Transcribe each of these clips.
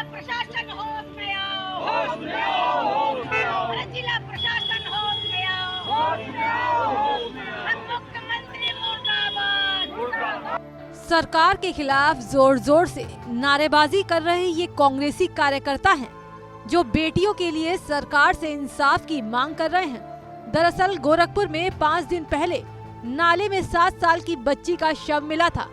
प्रशासन होश में आओ, होश में आओ, होश में आओ। जिला प्रशासन होश में आओ, होश में आओ, होश में आओ। हम मुख्यमंत्री मुर्दाबाद, मुर्दाबाद। सरकार के खिलाफ जोर जोर से नारेबाजी कर रहे ये कांग्रेसी कार्यकर्ता हैं, जो बेटियों के लिए सरकार से इंसाफ की मांग कर रहे हैं। दरअसल गोरखपुर में 5 दिन पहले नाले में 7 साल की बच्ची का शव मिला था।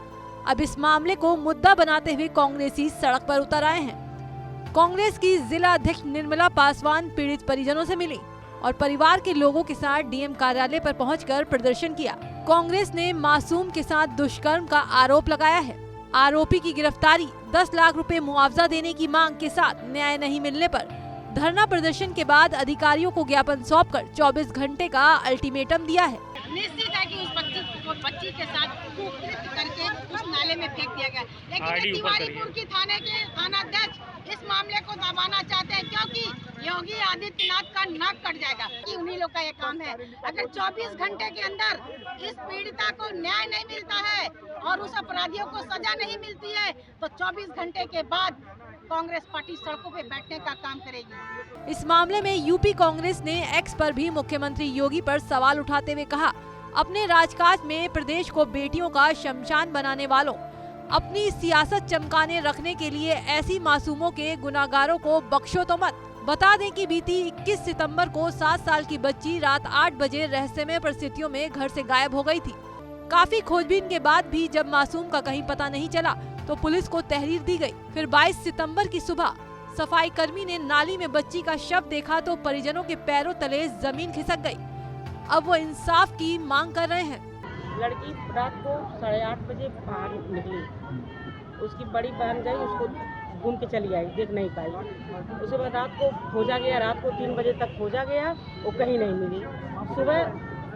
अब इस मामले को मुद्दा बनाते हुए कांग्रेसी सड़क पर उतर आए हैं। कांग्रेस की जिला अध्यक्ष निर्मला पासवान पीड़ित परिजनों से मिली और परिवार के लोगों के साथ डीएम कार्यालय पर पहुंचकर प्रदर्शन किया। कांग्रेस ने मासूम के साथ दुष्कर्म का आरोप लगाया है। आरोपी की गिरफ्तारी, 10 लाख रुपए मुआवजा देने की मांग के साथ न्याय नहीं मिलने पर धरना प्रदर्शन के बाद अधिकारियों को ज्ञापन सौंपकर 24 घंटे का अल्टीमेटम दिया है। निश्चित है कि उस बच्ची के साथ कुकृत्य करके उस नाले में फेंक दिया गया, लेकिन तिवारीपुर की थाने के थानाध्यक्ष इस मामले को दबाना चाहते हैं, क्योंकि योगी आदित्यनाथ का नाक कट जाएगा कि उन्हीं लोग का ये काम है। अगर 24 घंटे के अंदर इस पीड़िता को न्याय नहीं मिलता है और उस अपराधियों को सजा नहीं मिलती है, तो 24 घंटे के बाद कांग्रेस पार्टी सड़कों पे बैठने का काम करेगी। इस मामले में यूपी कांग्रेस ने एक्स पर भी मुख्यमंत्री योगी पर सवाल उठाते हुए कहा, अपने राजकाज में प्रदेश को बेटियों का शमशान बनाने वालों, अपनी सियासत चमकाने रखने के लिए ऐसी मासूमों के गुनाहगारों को बख्शो तो मत। बता दें कि बीती 21 सितंबर को 7 साल की बच्ची रात 8 बजे रहस्यमय परिस्थितियों में घर से गायब हो गई थी। काफी खोजबीन के बाद भी जब मासूम का कहीं पता नहीं चला तो पुलिस को तहरीर दी गई। फिर 22 सितंबर की सुबह सफाई कर्मी ने नाली में बच्ची का शव देखा तो परिजनों के पैरों तले जमीन खिसक गई। अब वो इंसाफ की मांग कर रहे हैं। लड़की रात को 8:30 बजे बाहर निकली, उसकी बड़ी बहन गई, उसको घूम के चली आई, देख नहीं पाई। उसके बाद रात को खोजा गया, रात को 3 बजे तक खोजा गया, वो कहीं नहीं मिली। सुबह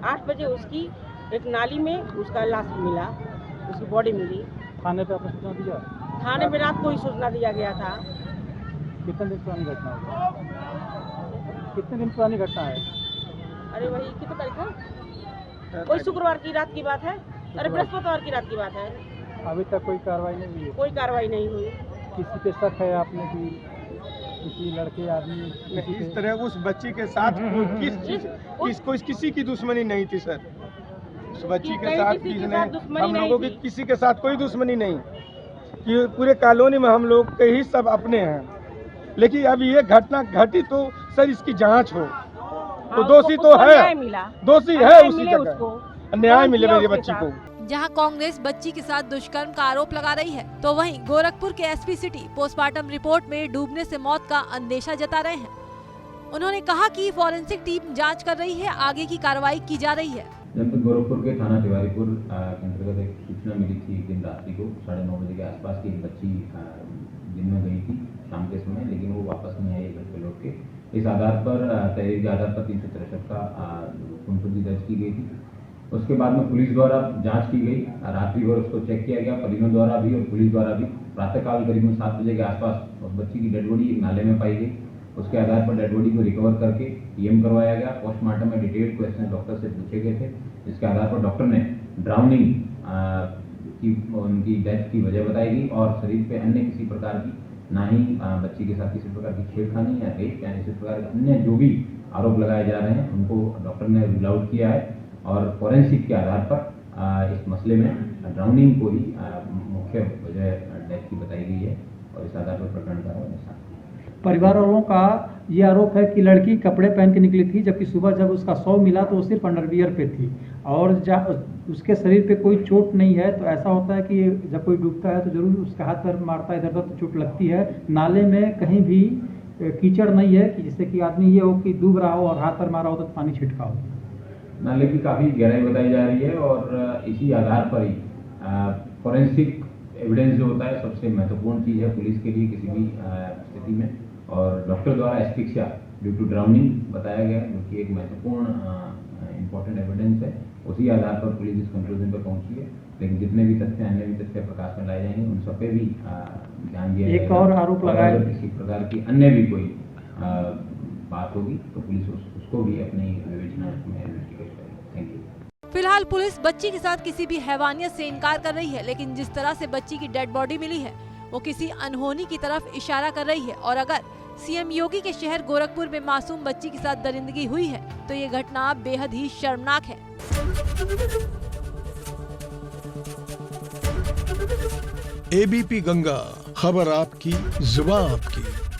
8 बजे उसकी एक नाली में उसका लाश मिला, उसकी बॉडी मिली। थाने पे आपने सूचना दिया? थाने में रात को ही सूचना दिया गया था। कितने दिन पुरानी घटना है? कितने दिन पुरानी घटना है? अरे वही कितने तारीख है? वही शुक्रवार की रात की बात है। अरे बृहस्पतिवार की रात की बात है। अभी तक कोई कार्रवाई नहीं हुई है? कोई कार्रवाई नहीं हुई। किसी पे शक है आपने कि किसी लड़के आदमी इस तरह उस बच्ची के साथ किसी की दुश्मनी नहीं थी सर। उस बच्ची के साथ हम लोगों की किसी के साथ कोई दुश्मनी नहीं, कि पूरे कॉलोनी में हम लोग के ही सब अपने हैं। लेकिन अब ये घटना घटी तो सर इसकी जांच हो, तो दोषी तो है, दोषी है, उसी जगह न्याय मिले मेरी बच्ची को। जहां कांग्रेस बच्ची के साथ दुष्कर्म का आरोप लगा रही है, तो वहीं गोरखपुर के एसपी सिटी पोस्टमार्टम रिपोर्ट में डूबने से मौत का अंदेशा जता रहे हैं। उन्होंने कहा कि फॉरेंसिक टीम जांच कर रही है, आगे की कार्रवाई की जा रही है। जब गोरखपुर के थाना तिवारीपुर के अंतर्गत एक सूचना मिली थी एक दिन रात्रि को 9:30 बजे के आसपास की बच्ची दिन में गई थी शाम के समय, लेकिन वो वापस नहीं आई घर पे लौट के। इस आधार पर तहरीर के आधार पर 363 का गुमशुदगी दर्ज की गई थी। उसके बाद में पुलिस द्वारा जांच की गई, रात्रि भर उसको चेक किया गया, परिजनों द्वारा भी और पुलिस द्वारा भी। प्रातःकाल करीबन 7 बजे के आसपास उस बच्ची की डेड बॉडी एक नाले में पाई गई। उसके आधार पर डेड बॉडी को रिकवर करके पीएम करवाया गया। पोस्टमार्टम में डिटेल्ड क्वेश्चन डॉक्टर से पूछे गए थे, जिसके आधार पर डॉक्टर ने ड्राउनिंग की उनकी डेथ की वजह बताई गई और शरीर पे अन्य किसी प्रकार की, ना ही बच्ची के साथ किसी प्रकार की छेड़खानी या रेप या इसी प्रकार के अन्य जो भी आरोप लगाए जा रहे हैं उनको डॉक्टर ने रूल आउट किया है। और फॉरेंसिक के आधार पर इस मसले में ड्राउनिंग को ही मुख्य वजह डेथ की बताई गई है और इस आधार पर प्रकरण का परिवार वालों का ये आरोप है कि लड़की कपड़े पहन के निकली थी, जबकि सुबह जब उसका शव मिला तो वो सिर्फ अंडरवियर पे थी और उसके शरीर पे कोई चोट नहीं है। तो ऐसा होता है कि जब कोई डूबता है तो जरूर उसके हाथ पैर मारता है, इधर उधर तो चोट लगती है। नाले में कहीं भी कीचड़ नहीं है कि जिससे कि आदमी ये हो कि डूब रहा हो और हाथ पैर मारा हो तो पानी छिटका हो। नाले की काफ़ी गहराई बताई जा रही है और इसी आधार पर ही फॉरेंसिक एविडेंस जो होता है सबसे महत्वपूर्ण चीज़ है पुलिस के लिए किसी भी स्थिति में। और डॉक्टर द्वारा एस्फिक्सिया ड्यू टू ड्राउनिंग बताया गया, जो कि एक महत्वपूर्ण इम्पोर्टेंट एविडेंस है। उसी आधार पर पुलिस इस कंक्लूजन पर पहुंची है। लेकिन जितने भी तथ्य अन्य भी तथ्य प्रकाश में लाए जाएंगे उन सब पे भी ध्यान दिया एक और आरोप लगाया, किसी प्रकार की अन्य भी कोई बात होगी तो पुलिस उसको भी अपनी विवेचना में इन्वेस्टिगेट करेगी। Thank you. फिलहाल पुलिस बच्ची के साथ किसी भी हैवानियत से इनकार कर रही है, लेकिन जिस तरह से बच्ची की डेड बॉडी मिली है वो किसी अनहोनी की तरफ इशारा कर रही है और अगर सीएम योगी के शहर गोरखपुर में मासूम बच्ची के साथ दरिंदगी हुई है तो ये घटना बेहद ही शर्मनाक है। एबीपी गंगा, खबर आपकी, जुबान आपकी।